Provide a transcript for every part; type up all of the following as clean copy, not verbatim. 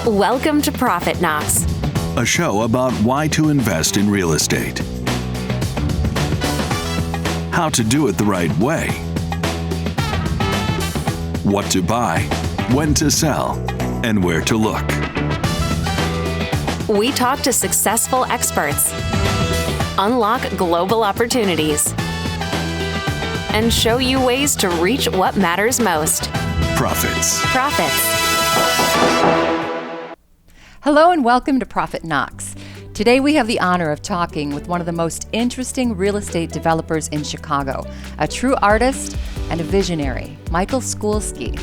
Welcome to Profit Knocks, a show about why to invest in real estate, how to do it the right way, what to buy, when to sell, and where to look. We talk to successful experts, unlock global opportunities, and show you ways to reach what matters most. Profits. Hello and welcome to Profit Knocks. Today we have the honor of talking with one of the most interesting real estate developers in Chicago, a true artist and a visionary, Michael Skoulsky.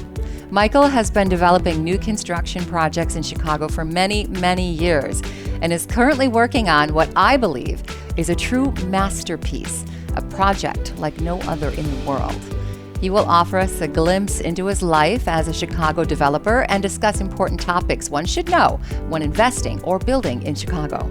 Michael has been developing new construction projects in Chicago for many, many years and is currently working on what I believe is a true masterpiece, a project like no other in the world. He will offer us a glimpse into his life as a Chicago developer and discuss important topics one should know when investing or building in Chicago.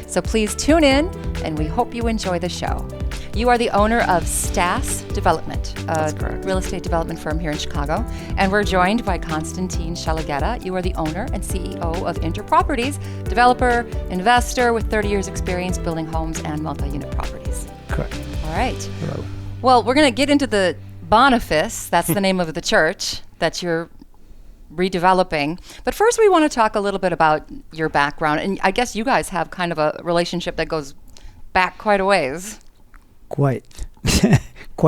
So please tune in, and we hope you enjoy the show. You are the owner of Stas Development, a real estate development firm here in Chicago, and we're joined by Constantine Shalageta. You are the owner and CEO of Interproperties, developer, investor with 30 years experience building homes and multi-unit properties. Correct. All right. Hello. Well, we're going to get into the Boniface, that's the name of the church that you're redeveloping. But first we want to talk a little bit about your background. And I guess you guys have kind of a relationship that goes back quite a ways. Quite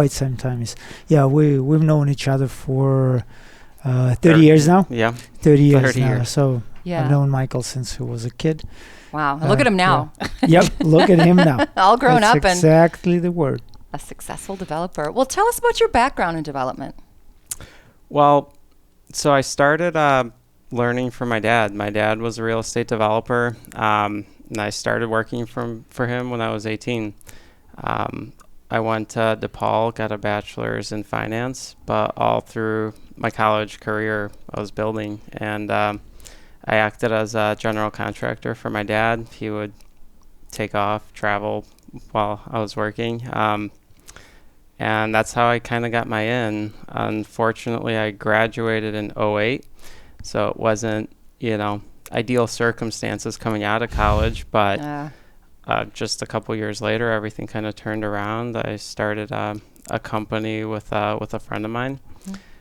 sometimes. Yeah, we've known each other for 30 years now. Yeah. 30 years 30 now. years. So Yeah. I've known Michael since he was a kid. Wow. Look at him now. Yeah. Yep. Look at him now. All grown That's up and exactly the word. a successful developer. Well, tell us about your background in development. Well, so I started learning from my dad. My dad was a real estate developer, and I started working for him when I was 18. I went to DePaul, got a bachelor's in finance, but all through my college career, I was building. And I acted as a general contractor for my dad. He would take off, travel while I was working. And that's how I kind of got my in. Unfortunately, I graduated in 2008, so it wasn't, ideal circumstances coming out of college, but just a couple years later, everything kind of turned around. I started a company with a friend of mine.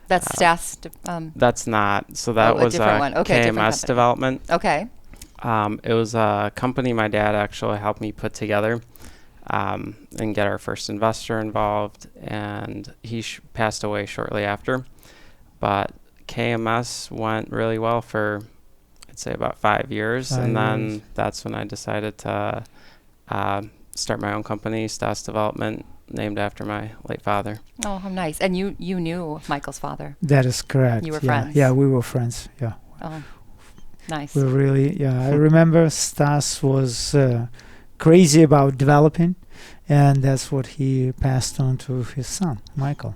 That's Stas. That's not. So that was a different one. Okay, different KMS company. Development. Okay. It was a company my dad actually helped me put together and get our first investor involved, and he passed away shortly after. But KMS went really well for, I'd say, about 5 years, and then that's when I decided to start my own company, Stas Development, named after my late father. Oh, how nice. And you knew Michael's father. That is correct. You were yeah. friends. Yeah, we were friends. Yeah. Oh, nice. We really, I remember Stas was crazy about developing, and that's what he passed on to his son, Michael.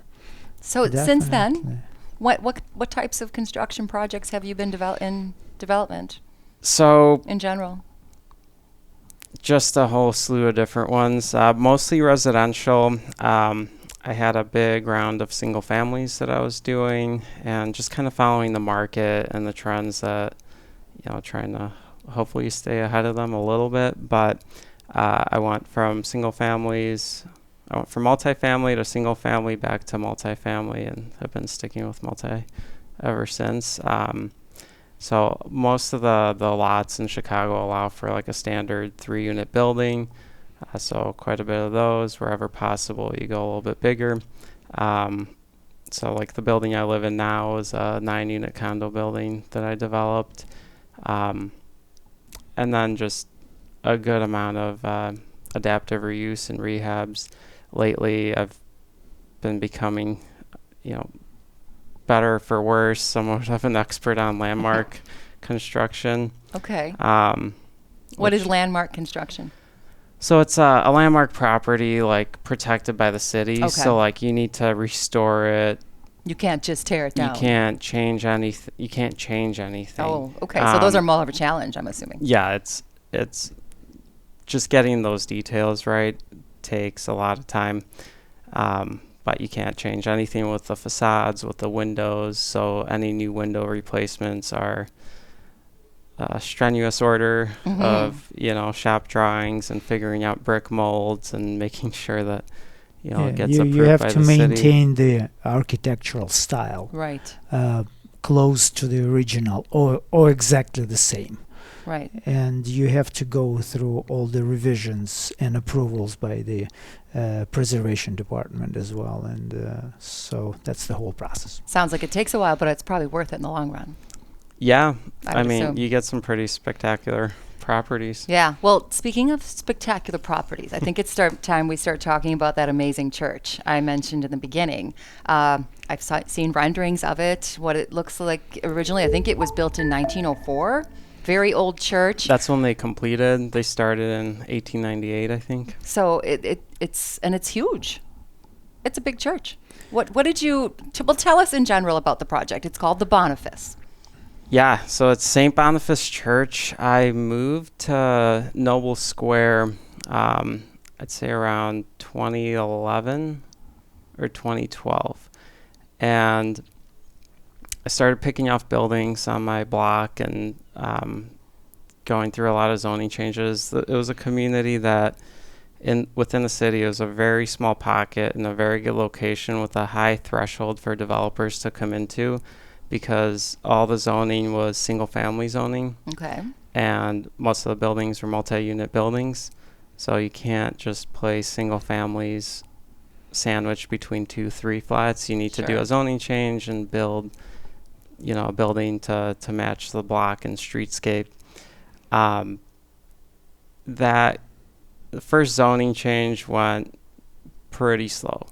So since then, Definitely. what types of construction projects have you been in development So in general? just a whole slew of different ones, mostly residential. I had a big round of single families that I was doing, and just kind of following the market and the trends that, trying to hopefully stay ahead of them a little bit. But I went from single families, I went from multifamily to single family back to multifamily, and have been sticking with multi ever since. So most of the lots in Chicago allow for like a standard 3-unit building. So quite a bit of those. Wherever possible, you go a little bit bigger. So like the building I live in now is a 9-unit condo building that I developed. And then just a good amount of adaptive reuse and rehabs. Lately, I've been becoming, better for worse, somewhat of an expert on landmark construction. Okay. What Which is landmark construction? So it's a landmark property, like protected by the city. Okay. So like you need to restore it. You can't just tear it down. You can't change anything. You can't change anything. Oh, okay. So those are more of a challenge, I'm assuming. Yeah, it's just getting those details right takes a lot of time. But you can't change anything with the facades, with the windows. So any new window replacements are strenuous order of, shop drawings and figuring out brick molds and making sure that, it gets approved you have by to the city. maintain the architectural style Right. close to the original or exactly the same. Right. And you have to go through all the revisions and approvals by the preservation department as well. And so that's the whole process. Sounds like it takes a while, but it's probably worth it in the long run. Yeah. I would mean, assume. you get some pretty spectacular properties. Yeah. Well, speaking of spectacular properties, I think it's time we start talking about that amazing church I mentioned in the beginning. I've seen renderings of it, what it looks like originally. I think it was built in 1904. Very old church. That's when they completed. They started in 1898, I think. So it's huge. It's a big church. What did you tell us in general about the project? It's called the Boniface. Yeah, so it's St. Boniface Church. I moved to Noble Square, I'd say around 2011 or 2012. And I started picking off buildings on my block and going through a lot of zoning changes. It was a community that within the city, it was a very small pocket in a very good location with a high threshold for developers to come into, because all the zoning was single-family zoning. Okay. And most of the buildings were multi-unit buildings. So you can't just place single families sandwiched between 2-3 flats. You need to do a zoning change and build, a building to match the block and streetscape. The first zoning change went pretty slow.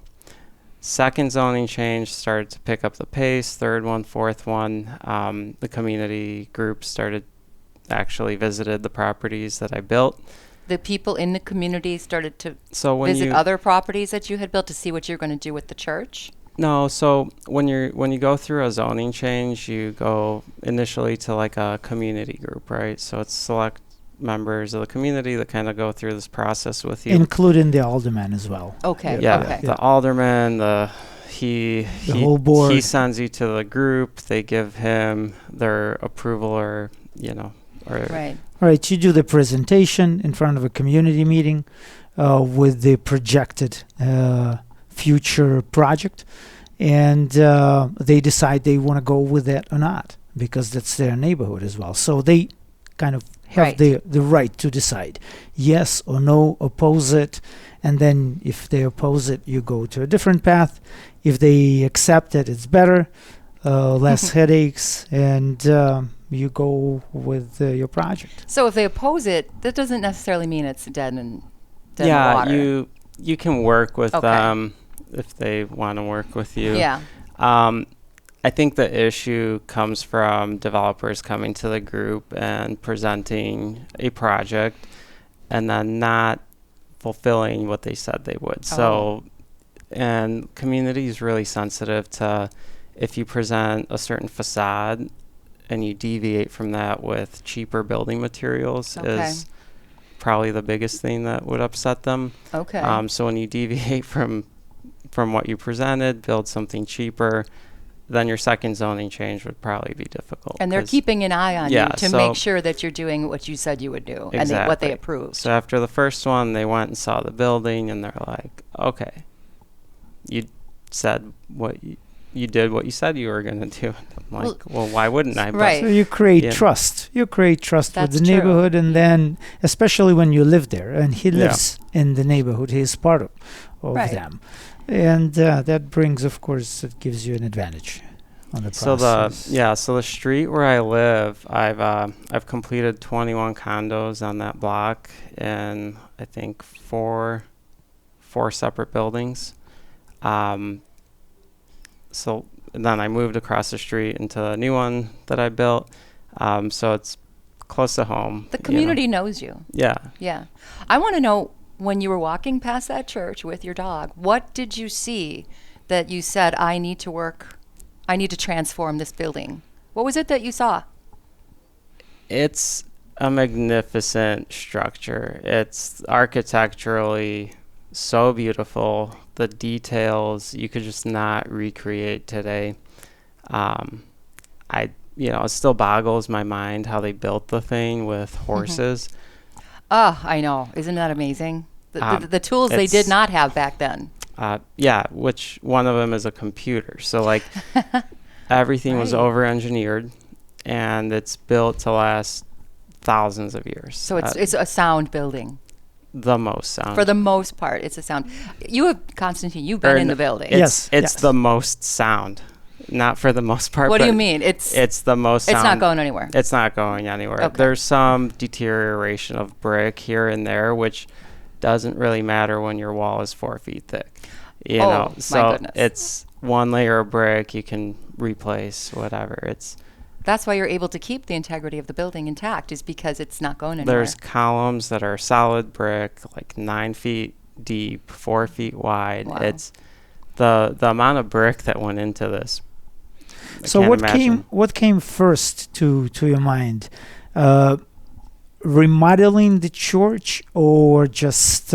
Second zoning change started to pick up the pace. Third one, fourth one, the community group actually visited the properties that I built. The people in the community started to visit other properties that you had built to see what you're going to do with the church? No, so when you go through a zoning change, you go initially to like a community group, right? So it's select members of the community that kind of go through this process with you, including the alderman as well. Okay. Yeah, Okay. the alderman, the whole board. He sends you to the group. They give him their approval, or Right. Right, you do the presentation in front of a community meeting with the projected future project, and they decide they want to go with it or not, because that's their neighborhood as well. So they kind of have the right to decide yes or no, oppose it, and then if they oppose it, you go to a different path. If they accept it, it's better, less headaches, and you go with your project. So if they oppose it, that doesn't necessarily mean it's dead in the water. Yeah, you can work with them if they want to work with you. Yeah. I think the issue comes from developers coming to the group and presenting a project and then not fulfilling what they said they would. So, and community is really sensitive to if you present a certain facade and you deviate from that with cheaper building materials is probably the biggest thing that would upset them. Okay. So when you deviate from what you presented, build something cheaper, then your second zoning change would probably be difficult. And they're keeping an eye on you to so make sure that you're doing what you said you would do and what they approved. So after the first one, they went and saw the building, and they're like, okay, you said you did what you said you were going to do. I'm like, well, why wouldn't I? Right. So you create trust. You create trust That's with the neighborhood, and then, especially when you live there, and he lives in the neighborhood, he's part of them. And that brings, of course, it gives you an advantage on the process. So the street where I live, I've completed 21 condos on that block, and I think four separate buildings. So then I moved across the street into a new one that I built. So it's close to home. The community knows you. Yeah. Yeah. I want to know, when you were walking past that church with your dog, what did you see that you said, I need to transform this building? What was it that you saw? It's a magnificent structure. It's architecturally so beautiful. The details you could just not recreate today. it still boggles my mind how they built the thing with horses. Oh, I know. Isn't that amazing? The tools they did not have back then. Which one of them is a computer. So like everything was over-engineered, and it's built to last thousands of years. So it's a sound building. The most sound. For the most part, it's a sound. You have, Constantine, you've been in the building. It's the most sound. Not for the most part. What do you mean? It's the most sound. It's not going anywhere. It's not going anywhere. Okay. There's some deterioration of brick here and there, which doesn't really matter when your wall is 4 feet thick. You know, so my goodness. It's one layer of brick you can replace, whatever. That's why you're able to keep the integrity of the building intact, is because it's not going anywhere. There's columns that are solid brick, like 9 feet deep, 4 feet wide. Wow. It's the amount of brick that went into this. So what came first to your mind? Remodeling the church, or just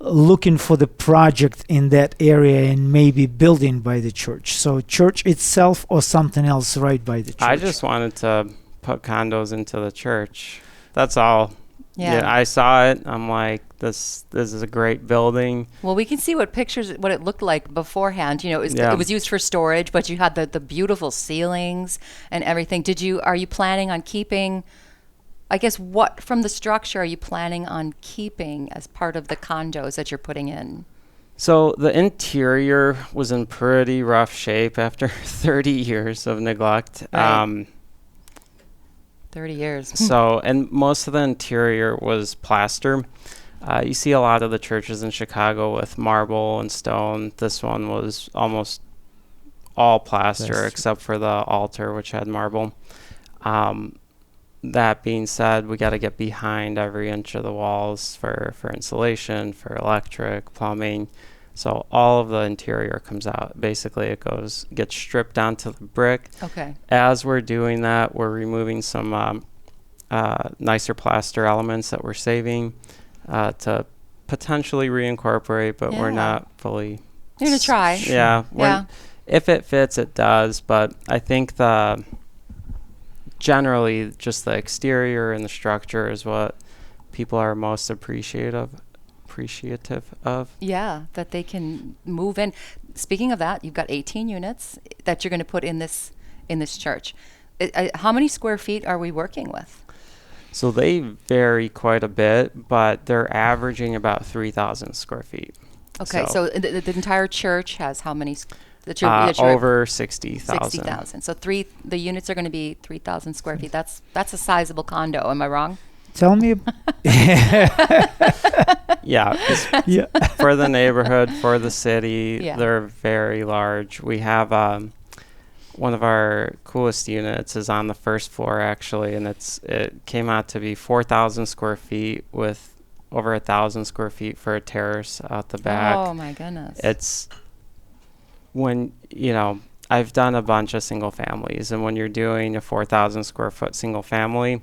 looking for the project in that area and maybe building by the church? So church itself or something else right by the church? I just wanted to put condos into the church. That's all. Yeah. I saw it. I'm like, this is a great building. Well, we can see what it looked like beforehand. You know, it was used for storage, but you had the beautiful ceilings and everything. Are you planning on keeping, I guess, what from the structure are you planning on keeping as part of the condos that you're putting in? So the interior was in pretty rough shape after 30 years of neglect. Right. 30 years. And most of the interior was plaster. You see a lot of the churches in Chicago with marble and stone. This one was almost all plaster except for the altar, which had marble. That being said, we got to get behind every inch of the walls for insulation, for electric, plumbing. So all of the interior comes out. Basically, it gets stripped down to the brick. Okay. As we're doing that, we're removing some nicer plaster elements that we're saving to potentially reincorporate, but we're not fully. You're going to try. Yeah. If it fits, it does. But I think generally just the exterior and the structure is what people are most appreciative of. Yeah, that they can move in. Speaking of that, you've got 18 units that you're going to put in this church. How many square feet are we working with? So they vary quite a bit, but they're averaging about 3,000 square feet. Okay, so the entire church has how many? Over 60,000. 60,000. So the units are going to be 3,000 square feet. That's a sizable condo. Am I wrong? Tell me. Yeah. For the neighborhood, for the city, they're very large. We have one of our coolest units is on the first floor, actually, and it came out to be 4,000 square feet with over 1,000 square feet for a terrace out the back. Oh, my goodness. It's when, I've done a bunch of single families, and when you're doing a 4,000 square foot single family,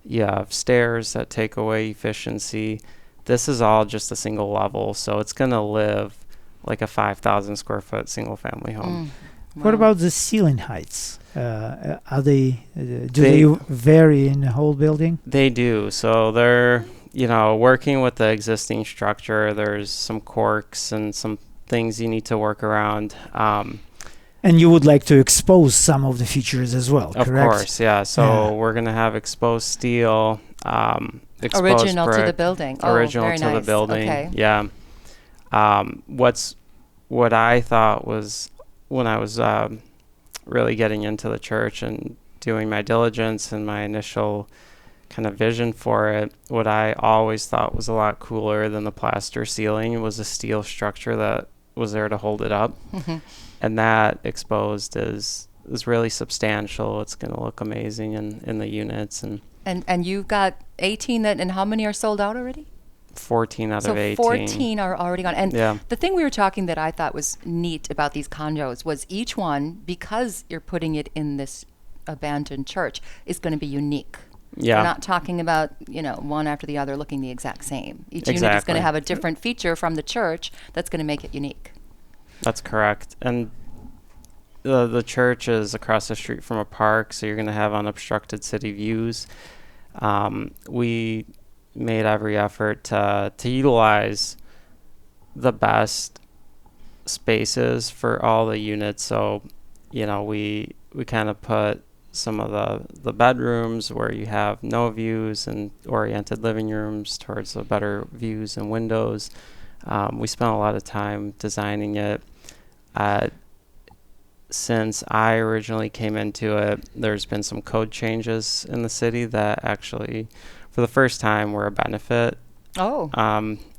you have stairs that take away efficiency. This is all just a single level, so it's going to live like a 5,000 square foot single family home. Wow. What about the ceiling heights? Are they they vary in the whole building? They do. So they're, working with the existing structure. There's some quirks and some things you need to work around. And you would like to expose some of the features as well, correct? Of course, yeah. So we're going to have exposed steel, exposed original brick, to the building. Original very to nice. the building. Okay. Yeah. What I thought was when I was really getting into the church and doing my diligence and my initial kind of vision for it, what I always thought was a lot cooler than the plaster ceiling was a steel structure that was there to hold it up. Mm-hmm. And that exposed is really substantial. It's going to look amazing in the units. And you've got 18 and how many are sold out already? 14 out of 18. So 14 are already gone. And the thing we were talking that I thought was neat about these condos was each one, because you're putting it in this abandoned church, is going to be unique. Yeah. We're not talking about, one after the other looking the exact same. Each unit is going to have a different feature from the church that's going to make it unique. That's correct. And the church is across the street from a park, so you're going to have unobstructed city views. We made every effort to utilize the best spaces for all the units. So, we kind of put some of the bedrooms where you have no views and oriented living rooms towards the better views and windows. We spent a lot of time designing it. Since I originally came into it, there's been some code changes in the city that actually, for the first time, were a benefit. Oh.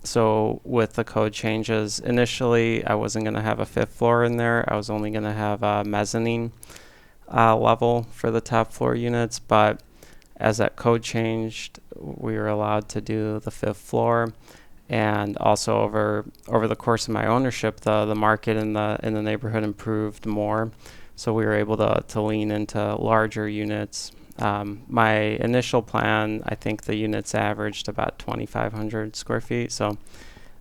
So with the code changes, initially I wasn't going to have a 5th floor in there. I was only going to have a mezzanine level for the top floor units. But as that code changed, we were allowed to do the 5th floor. And also over the course of my ownership, the market in the neighborhood improved more, so we were able to lean into larger units. My initial plan, I think the units averaged about 2,500 square feet, so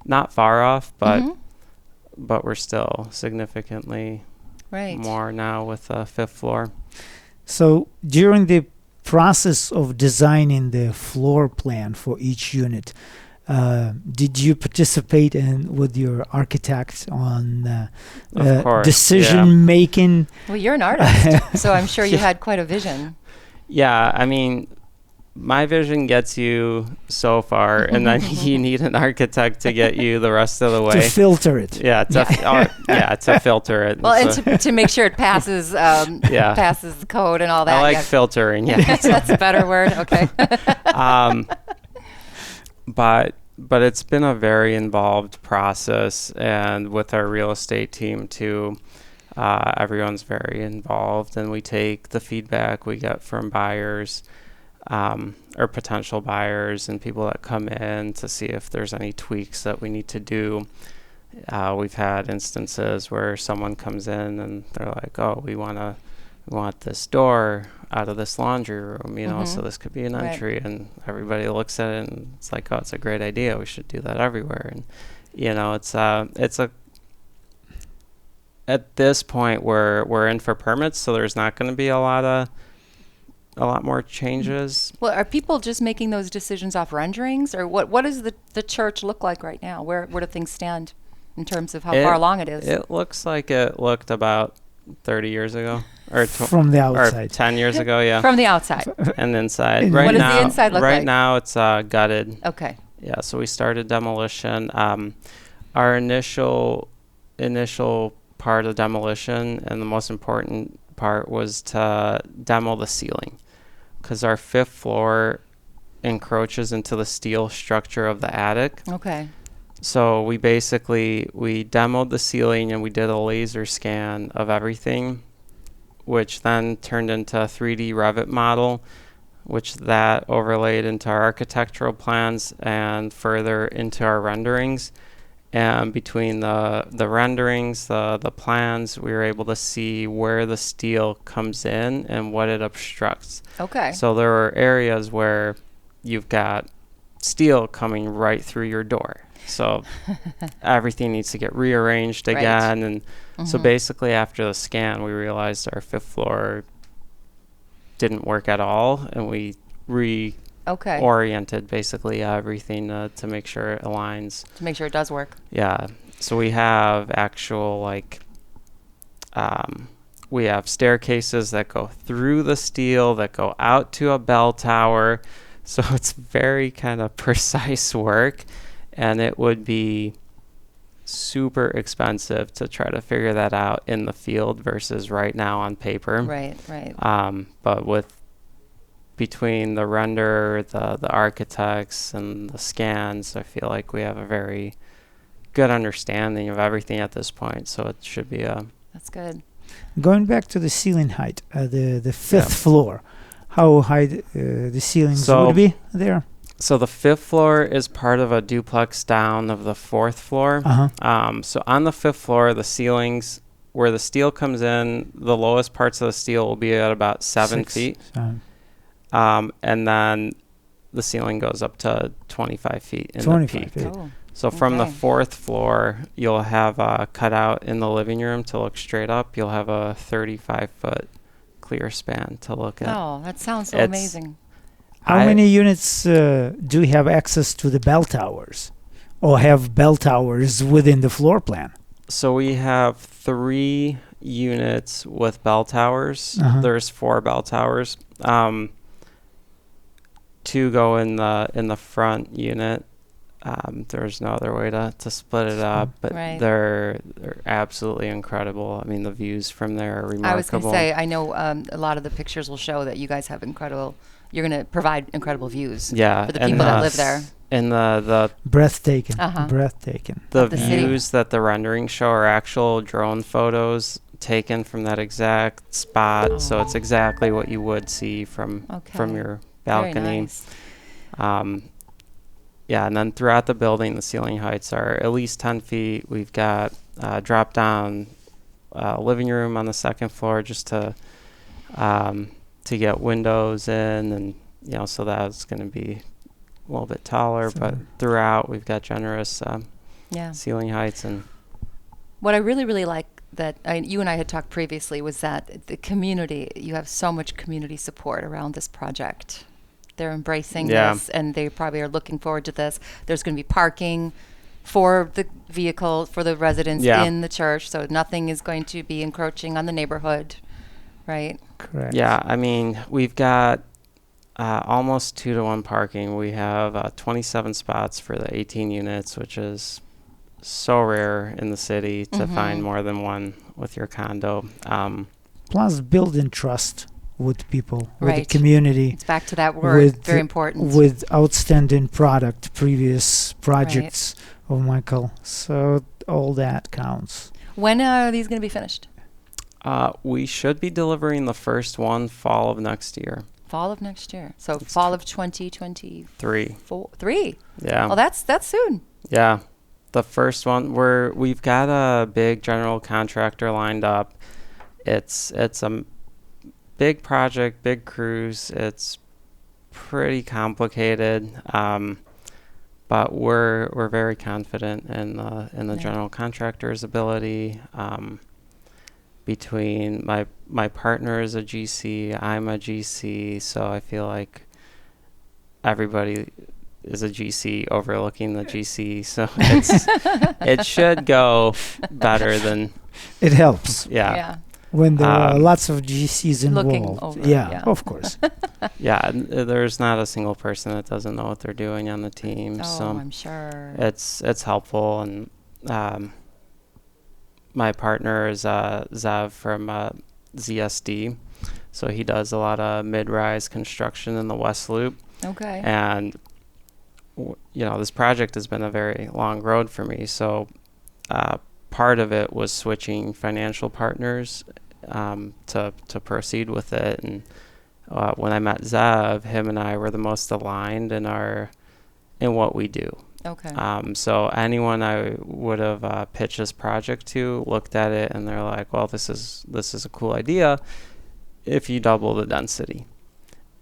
not far off, but we're still significantly more now with the 5th floor. So during the process of designing the floor plan for each unit, did you participate with your architect on decision making? Well, you're an artist, so I'm sure you had quite a vision. Yeah, I mean, my vision gets you so far, and then you need an architect to get you the rest of the way. To filter it. To filter it. Well, and to make sure it passes passes the code and all that. I like filtering. Yeah, that's a better word. Okay. But it's been a very involved process, and with our real estate team too, everyone's very involved, and we take the feedback we get from buyers or potential buyers and people that come in to see if there's any tweaks that we need to do. We've had instances where someone comes in and they're like, "Oh, we want this door out of this laundry room, so this could be an entry." And everybody looks at it and it's like, "Oh, it's a great idea. We should do that everywhere." And it's at this point we're in for permits, so there's not going to be a lot more changes. Well, are people just making those decisions off renderings, or what does the church look like right now? Where do things stand in terms of how far along it is? It looks like it looked about 30 years ago, or from the outside, or 10 years ago, yeah. From the outside and the inside. What does the inside look like? Right now, it's gutted. Okay. Yeah, so we started demolition. Our initial part of demolition, and the most important part, was to demo the ceiling, because our 5th floor encroaches into the steel structure of the attic. Okay. So we demoed the ceiling and we did a laser scan of everything, which then turned into a 3D Revit model, which that overlaid into our architectural plans and further into our renderings. And between the renderings, the plans, we were able to see where the steel comes in and what it obstructs. Okay. So there are areas where you've got steel coming right through your door. So everything needs to get rearranged again. And so basically after the scan, we realized our 5th floor didn't work at all. And we reoriented basically everything to make sure it aligns. To make sure it does work. Yeah. So we have actual we have staircases that go through the steel, that go out to a bell tower. So it's very kind of precise work. And it would be super expensive to try to figure that out in the field versus right now on paper. Right. But between the render, the architects, and the scans, I feel like we have a very good understanding of everything at this point. So it should be That's good. Going back to the ceiling height, the 5th floor, how high the ceilings would be there? So the 5th floor is part of a duplex down of the 4th floor. So on the 5th floor, the ceilings, where the steel comes in, the lowest parts of the steel will be at about 7 feet. And then the ceiling goes up to 25 feet in the peak. So from the Okay. 4th floor, you'll have a cutout in the living room to look straight up. You'll have a 35-foot clear span to look at. Oh, that sounds so It's- amazing. How many units do you have access to the bell towers, or have bell towers within the floor plan? So we have 3 units with bell towers. Uh-huh. There's 4 bell towers. 2 go in the front unit. There's no other way to split it up, but Right. they're absolutely incredible. I mean, the views from there are remarkable. I was going to say, I know a lot of the pictures will show that you guys have you're going to provide incredible views Yeah, for the and people that live there. And the Breathtaking, Uh-huh. breathtaking. the Of the city. views that the renderings show are actual drone photos taken from that exact spot. So it's exactly what you would see from Okay. your Very balcony. nice. Yeah, and then throughout the building, the ceiling heights are at least 10 feet. We've got drop-down living room on the 2nd floor just to get windows in, and so that's going to be a little bit taller. So- But throughout, we've got generous Yeah. ceiling heights, and What I really, really like that you and I had talked previously was that the community, you have so much community support around this project. They're embracing Yeah. this, and they probably are looking forward to this. There's going to be parking for the vehicle, for the residents Yeah. in the church, so nothing is going to be encroaching on the neighborhood, right? Correct. yeah, I mean, we've got almost 2-to-1 parking. We have 27 spots for the 18 units, which is so rare in the city to find more than one with your condo. Plus, building trust with people, with Right. the community, It's back to that word, With very the- important. with outstanding product, previous projects of Michael. So all that counts. When are these going to be finished? We should be delivering the first one fall of next year. Fall of next year. So fall of 2024. 3. Yeah. Oh, that's soon. Yeah. The first one we've got a big general contractor lined up. It's a big project, big crews. It's pretty complicated. But we're very confident in the Yeah. general contractor's ability. Between my partner is a GC, I'm a GC, so I feel like everybody is a GC overlooking the GC, so it should go better than It helps yeah. when there are lots of GCs involved. Looking over, yeah, yeah. of course. And there's not a single person that doesn't know what they're doing on the team, Oh, so I'm sure. it's helpful. And my partner is Zav from ZSD, so he does a lot of mid-rise construction in the West Loop. Okay. And this project has been a very long road for me, so part of it was switching financial partners to proceed with it. And when I met Zav, him and I were the most aligned in what we do. Okay. So anyone I would have pitched this project to looked at it and they're like, well, this is a cool idea if you double the density.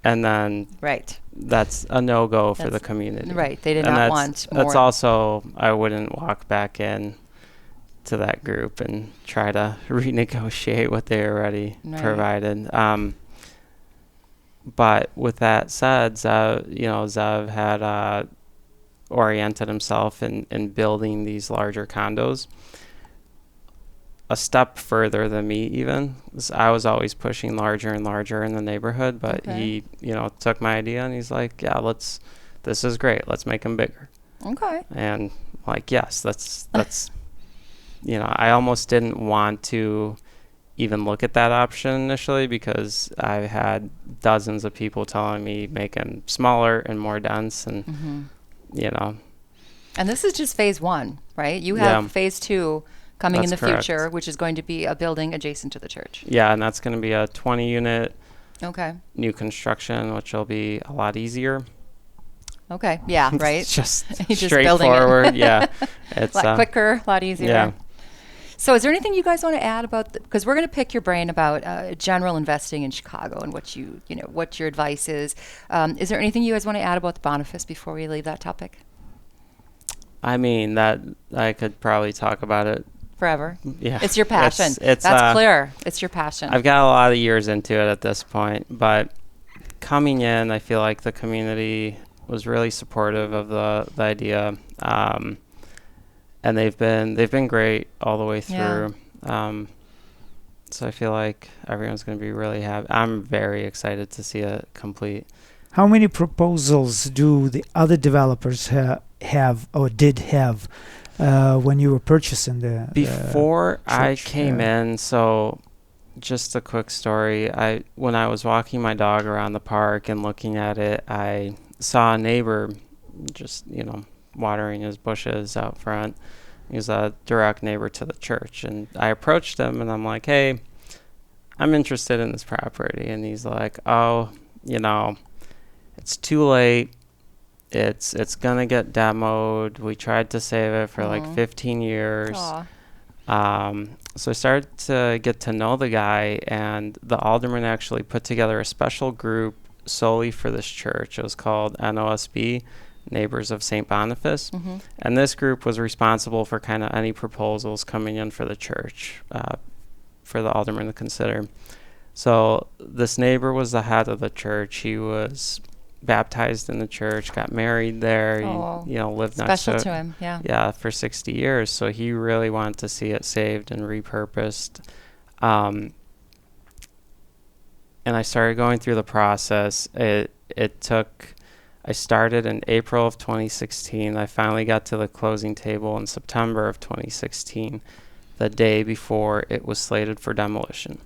And then Right. that's a no-go for the That's- community. Right. They did And not that's, want more. that's also, I wouldn't walk back in to that group and try to renegotiate what they already Right. provided. But with that said, Zav had oriented himself in building these larger condos a step further than me even. I was always pushing larger and larger in the neighborhood, but Okay. he took my idea and he's like, yeah, this is great. Let's make them bigger. Okay. And like, yes, that's I almost didn't want to even look at that option initially because I had dozens of people telling me make them smaller and more dense, and And this is just phase 1, right? You Yeah. have phase 2 coming in the That's correct. future, which is going to be a building adjacent to the church. yeah, and that's going to be a 20 unit Okay. new construction, which will be a lot easier. Okay. Yeah. Right. It's just You're just building it. straightforward. Yeah, it's A lot quicker, a lot easier. yeah. So is there anything you guys want to add about, because we're going to pick your brain about general investing in Chicago and what what your advice is. Is there anything you guys want to add about the Boniface before we leave that topic? I mean, that I could probably talk about it forever. Yeah. It's your passion. It's That's clear. It's your passion. I've got a lot of years into it at this point, but coming in, I feel like the community was really supportive of the idea. And they've been great all the way through. So I feel like everyone's going to be really happy. I'm very excited to see it complete. How many proposals do the other developers have or did have when you were purchasing the before I church? came in? So just a quick story. When I was walking my dog around the park and looking at it, I saw a neighbor just, watering his bushes out front. He was a direct neighbor to the church, and I approached him and I'm like, "Hey, I'm interested in this property." And he's like, "Oh, it's too late. It's gonna get demoed. We tried to save it for like 15 years." So I started to get to know the guy, and the alderman actually put together a special group solely for this church. It was called NOSB, Neighbors of St. Boniface. And this group was responsible for kind of any proposals coming in for the church for the alderman to consider. So this neighbor was the head of the church. He was baptized in the church, got married there, lived next Special to him, for 60 years. So he really wanted to see it saved and repurposed. And I started going through the process. I started in April of 2016. I finally got to the closing table in September of 2016, the day before it was slated for demolition.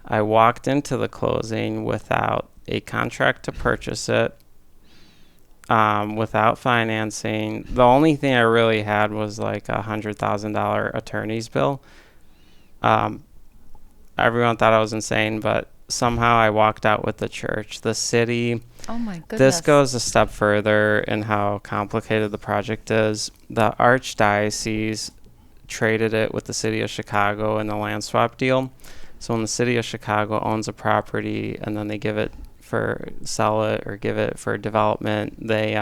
I walked into the closing without a contract to purchase it, without financing. The only thing I really had was like $100,000 attorney's bill. Everyone thought I was insane, but somehow I walked out with the church. The city, oh my goodness. This goes a step further in how complicated the project is. The Archdiocese traded it with the city of Chicago in the land swap deal. So when the city of Chicago owns a property and then they sell it or give it for development, they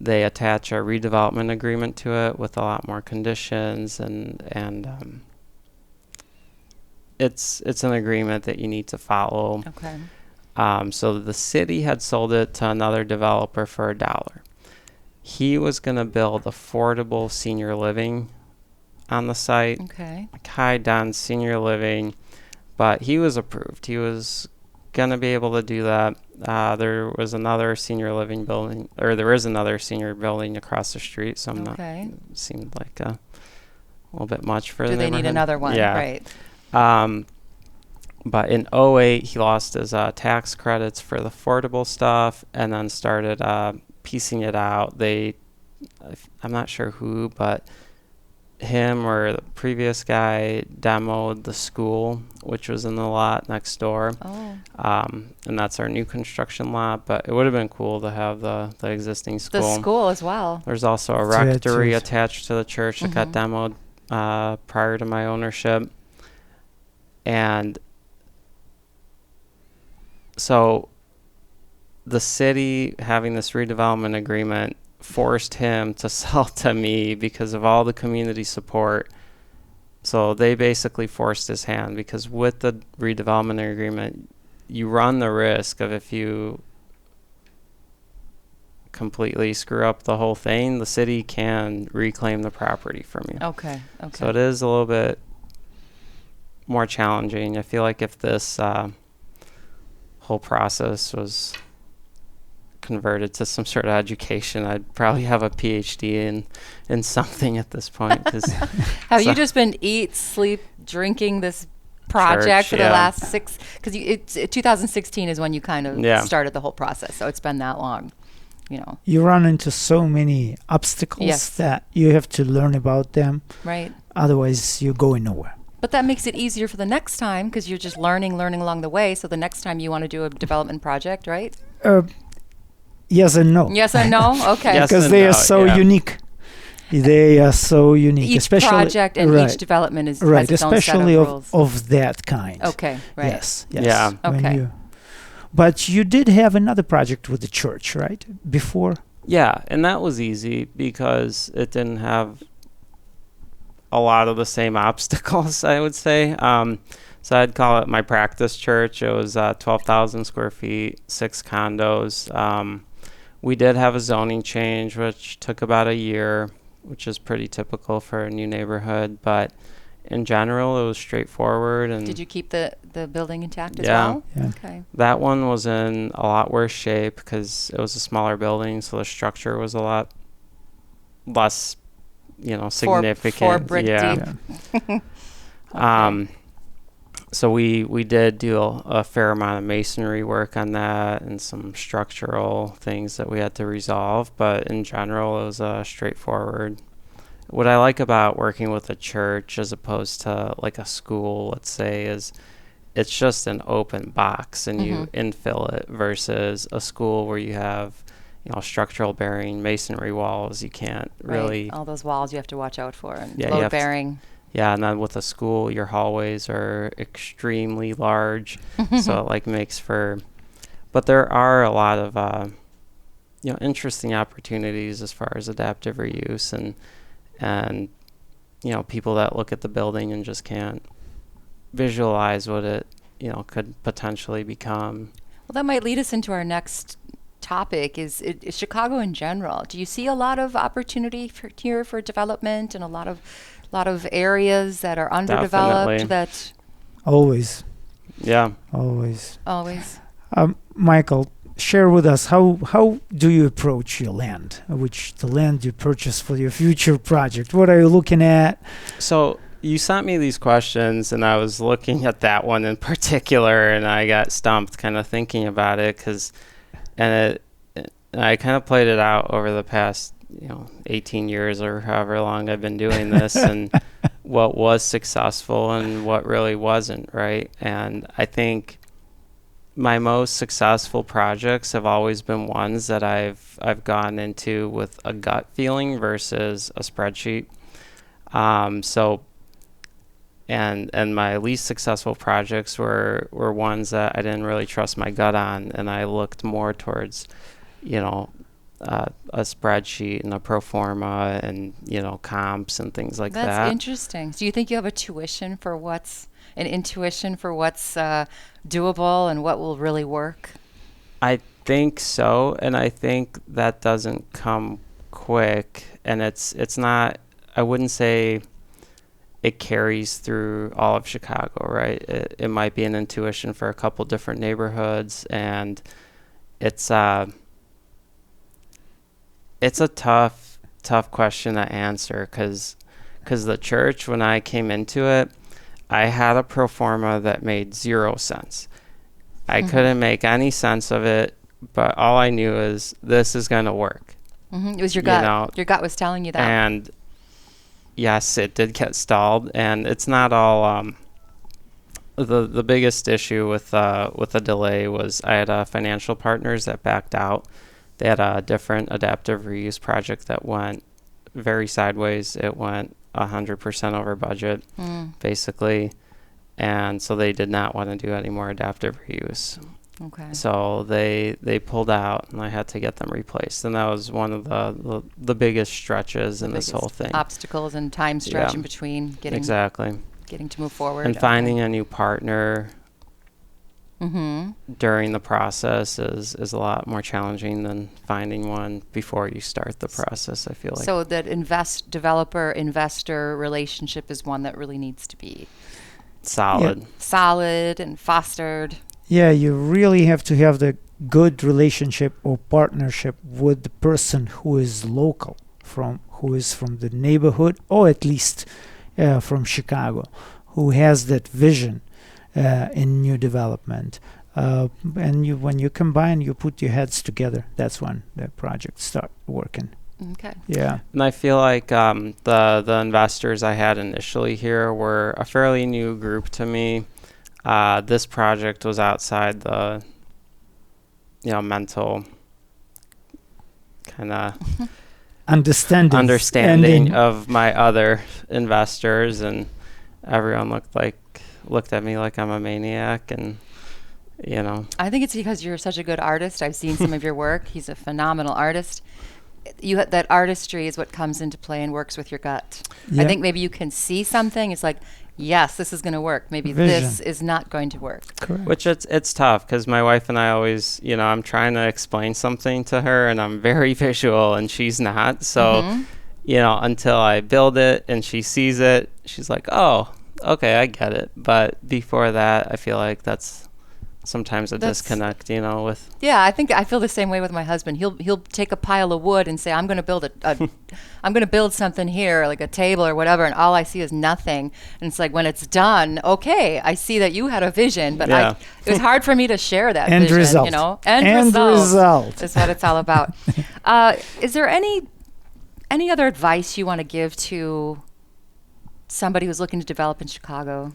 attach a redevelopment agreement to it with a lot more conditions, and it's an agreement that you need to follow. Okay. So the city had sold it to another developer for $1. He was going to build affordable senior living on the site. Okay. Like high-density senior living, but he was approved. He was going to be able to do that. There was another senior living building, or there is another senior building across the street, so seemed like a little bit much for the neighborhood. Do they need another one? Yeah. Right. But in 2008, he lost his tax credits for the affordable stuff and then started piecing it out. I'm not sure who, but him or the previous guy demoed the school, which was in the lot next door. And that's our new construction lot, but it would have been cool to have the existing school. The school as well. There's also a rectory attached to the church that got demoed prior to my ownership. And so the city, having this redevelopment agreement, forced him to sell to me because of all the community support. So they basically forced his hand, because with the redevelopment agreement, you run the risk of, if you completely screw up the whole thing, the city can reclaim the property from you. Okay. So it is a little bit more challenging. I feel like if this whole process was converted to some sort of education, I'd probably have a PhD in something at this point. Have you just been eat, sleep, drinking this project for the last 6? Because 2016 is when you kind of started the whole process, so it's been that long. You run into so many obstacles that you have to learn about them. Right. Otherwise, you're going nowhere. But that makes it easier for the next time, because you're just learning along the way. So the next time you want to do a development project, right? Yes and no. Yes and no? Okay. Because they are so unique. They are so unique. Each project and each development has its own set of rules. of that kind. Okay, right. Yes. Yeah. Okay. But you did have another project with the church, right? Before? Yeah, and that was easy because it didn't have a lot of the same obstacles, I would say. So I'd call it my practice church. It was 12,000 square feet, 6 condos. We did have a zoning change, which took about a year, which is pretty typical for a new neighborhood. But in general, it was straightforward. And Did you keep the building intact as Yeah. well? Yeah. Okay. that one was in a lot worse shape because it was a smaller building, so the structure was a lot less, significant. Four brick yeah. deep. Um, so we did do a fair amount of masonry work on that and some structural things that we had to resolve. But in general, it was straightforward. What I like about working with a church as opposed to like a school, let's say, is it's just an open box and you infill it versus a school where you have, structural bearing masonry walls. You can't really. Right. All those walls you have to watch out for, and Yeah, you load have to- bearing. Yeah, and then with a school, your hallways are extremely large, so it like makes for. But there are a lot of, interesting opportunities as far as adaptive reuse and people that look at the building and just can't visualize what it could potentially become. Well, that might lead us into our next topic. Is Chicago in general? Do you see a lot of opportunity here for development and a lot of areas that are underdeveloped? Definitely. That Always, Yeah. always. always. Michael, share with us how do you approach your land, the land you purchase for your future project? What are you looking at? So you sent me these questions, and I was looking at that one in particular, and I got stumped kind of thinking about it and I kind of played it out over the past 18 years or however long I've been doing this and what was successful and what really wasn't, right? And I think my most successful projects have always been ones that I've gone into with a gut feeling versus a spreadsheet. And my least successful projects were ones that I didn't really trust my gut on, and I looked more towards, a spreadsheet and a pro forma and comps and things like that. That's interesting. So you think you have an intuition for what's doable and what will really work? I think so, and I think that doesn't come quick, and it's not. I wouldn't say it carries through all of Chicago, right? It might be an intuition for a couple different neighborhoods, and it's a tough question to answer because the church, when I came into it, I had a pro forma that made 0 sense. I couldn't make any sense of it, but all I knew is this is going to work. It was your gut. Your gut was telling you that. And yes, it did get stalled, and it's not all. The biggest issue with the delay was I had financial partners that backed out. They had a different adaptive reuse project that went very sideways. It went 100% over budget, basically, and so they did not want to do any more adaptive reuse. Okay. So they pulled out, and I had to get them replaced, and that was one of the biggest stretches in this whole thing. Obstacles and time stretch Yeah. in between getting to move forward. And finding a new partner Mm-hmm. during the process is a lot more challenging than finding one before you start the process, I feel like. So that developer-investor relationship is one that really needs to be solid and fostered. Yeah, you really have to have the good relationship or partnership with the person who is local, who is from the neighborhood, or at least from Chicago, who has that vision in new development. And when you combine, you put your heads together, that's when the projects start working. Okay. Yeah. And I feel like the investors I had initially here were a fairly new group to me. This project was outside the mental kind of understanding of my other investors, and everyone looked at me like I'm a maniac, and I think it's because you're such a good artist. I've seen some of your work. He's a phenomenal artist, that artistry is what comes into play and works with your gut. Yeah. I think maybe you can see something. It's like, yes, this is going to work. Maybe Vision. this is not going to work. Correct. Which it's tough because my wife and I always, I'm trying to explain something to her and I'm very visual and she's not. So, until I build it and she sees it, she's like, oh, okay, I get it. But before that, I feel like that's sometimes a disconnect, with. Yeah, I think I feel the same way with my husband. He'll take a pile of wood and say, I'm going to build I'm going to build something here, like a table or whatever, and all I see is nothing. And it's like when it's done, okay, I see that you had a vision, but it was hard for me to share that End vision, result. End result is what it's all about. Is there any other advice you want to give to somebody who's looking to develop in Chicago?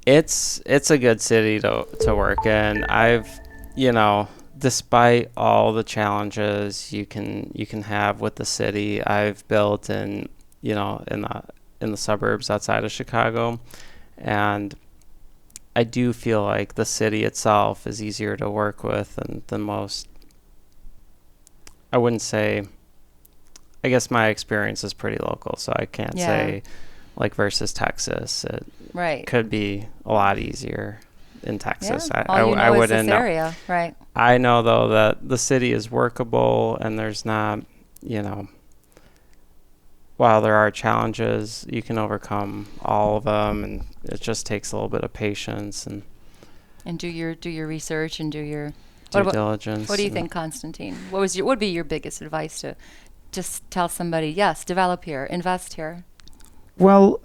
It's a good city to work in. I've, despite all the challenges you can have with the city, I've built in the suburbs outside of Chicago, and I do feel like the city itself is easier to work with than most. I wouldn't say. I guess my experience is pretty local, so I can't say like versus Texas. It could be a lot easier in Texas. Yeah. I wouldn't know. Area, right? I know though that the city is workable and there's not, while there are challenges, you can overcome all of them, and it just takes a little bit of patience and do your research and do your due diligence. What do you think, Constantine? What would be your biggest advice to just tell somebody, yes, develop here, invest here? Well,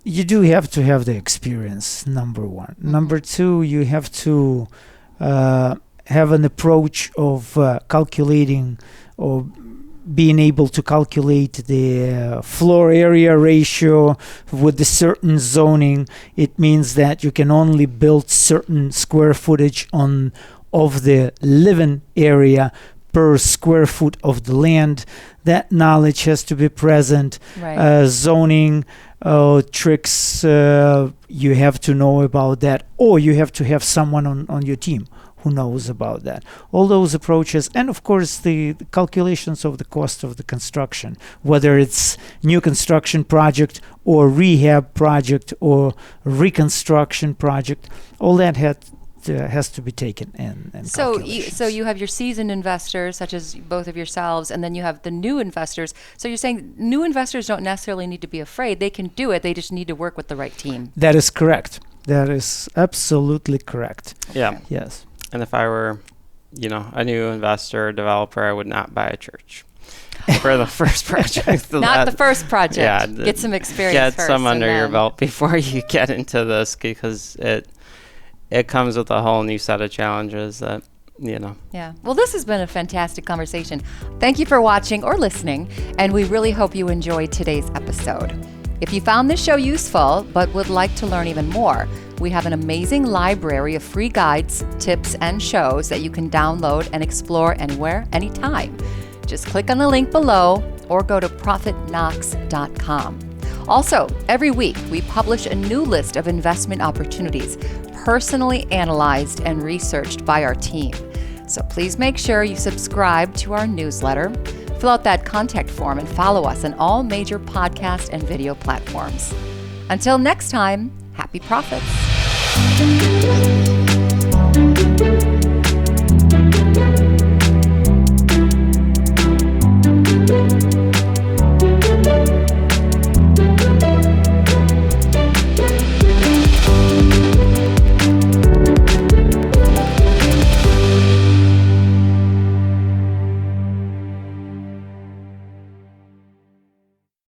you do have to have the experience, number one. Number two, you have to have an approach of calculating or being able to calculate the floor area ratio with the certain zoning. It means that you can only build certain square footage of the living area per square foot of the land. That knowledge has to be present. Right. Zoning tricks, you have to know about that, or you have to have someone on your team who knows about that. All those approaches, and of course the calculations of the cost of the construction, whether it's new construction project or rehab project or reconstruction project, all that has to be taken in so you have your seasoned investors, such as both of yourselves, and then you have the new investors. So you're saying new investors don't necessarily need to be afraid. They can do it. They just need to work with the right team. That is correct. That is absolutely correct. Yeah. Yes. And if I were, a new investor or developer, I would not buy a church for the first project. Not the first project. Yeah. Get some experience Get first. some under your belt before you get into this, because it comes with a whole new set of challenges that, Yeah. Well, this has been a fantastic conversation. Thank you for watching or listening, and we really hope you enjoyed today's episode. If you found this show useful but would like to learn even more, we have an amazing library of free guides, tips, and shows that you can download and explore anywhere, anytime. Just click on the link below or go to ProfitKnox.com. Also, every week we publish a new list of investment opportunities personally analyzed and researched by our team. So please make sure you subscribe to our newsletter, fill out that contact form, and follow us on all major podcast and video platforms. Until next time, happy profits.